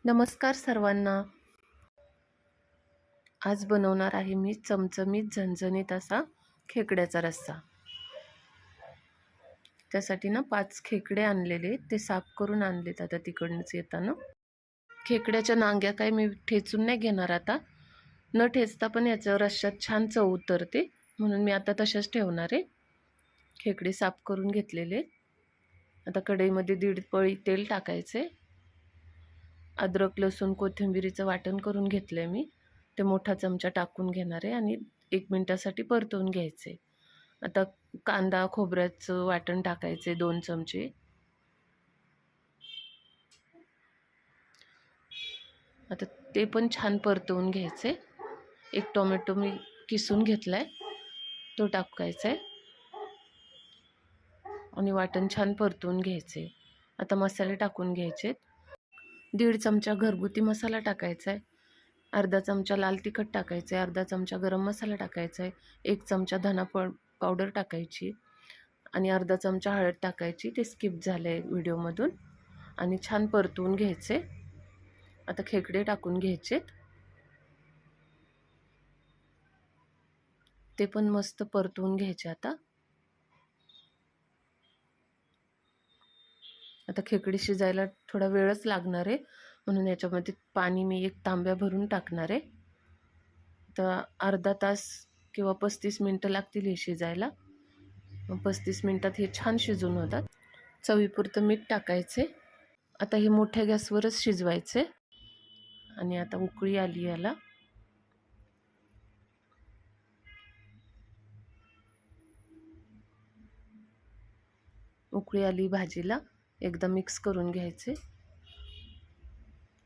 नमस्कार सर्वांना. आज बनवणार आहे मी चमचमीत झणझणीत असा खेकड्याचा रस्सा. त्यासाठी ना 5 खेकडे आणलेले, ते साफ करून आणलेत आता तिकडनंच येताना. खेकड्याच्या नांग्या काय मी ठेचून नाही घेणार आता. न ठेचता पण याच्यावर रश्श्यात छान चव उतरते, म्हणून मी आता तशाच ठेवणार आहे. खेकडे साफ करून घेतलेले. आता कढईमध्ये 1.5 पळी तेल टाकायचे. अद्रक लसूण कोथिंबीरीचं वाटण करून घेतलंय मी. ते मोठा चमचा टाकून घेणार आहे आणि 1 मिनिटासाठी परतवून घ्यायचे. आता कांदा खोबऱ्याचं वाटण टाकायचे 2 चमचे. आता ते पण छान परतवून घ्यायचे. 1 टोमॅटो मी किसून घेतलाय, तो टाकायचा आहे आणि वाटण छान परतवून घ्यायचे. आता मसाले टाकून घ्यायचे. 1.5 चमचा घरगुती मसाला टाकायचा आहे. अर्धा चमचा लाल तिखट टाकायचं आहे. अर्धा चमचा गरम मसाला टाकायचा आहे. 1 चमचा धना पावडर टाकायची आणि अर्धा चमचा हळद टाकायची. ते स्किप झालं आहे व्हिडिओमधून. आणि छान परतवून घ्यायचे. आता खेकडे टाकून घ्यायचेत. ते पण मस्त परतवून घ्यायचे. आता खेकडे शिजायला थोडा वेळच लागणार आहे, म्हणून याच्यामध्ये पाणी मी 1 तांब्या भरून टाकणार आहे. तर अर्धा तास किंवा 35 मिनटं लागतील हे शिजायला. 35 मिनटात हे छान शिजून होतात. चवीपुरतं मीठ टाकायचे. आता हे मोठ्या गॅसवरच शिजवायचे. आणि आता उकळी आली याला. उकळी आली भाजीला. एकदा मिक्स करून घ्यायचे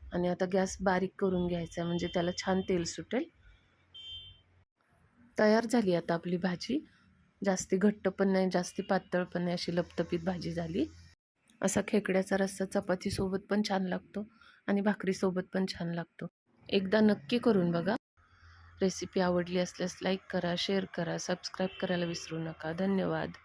आणि आता गॅस बारीक करून घ्यायचा, म्हणजे त्याला छान तेल सुटेल. तयार झाली आता आपली भाजी. जास्ती घट्ट पण नाही, जास्ती पातळ पण नाही, अशी लपतपीत भाजी झाली. असा खेकड्याचा रस्सा चपातीसोबत पण छान लागतो आणि भाकरीसोबत पण छान लागतो. एकदा नक्की करून बघा. रेसिपी आवडली असल्यास लाईक करा, शेअर करा, सबस्क्राईब करायला विसरू नका. धन्यवाद.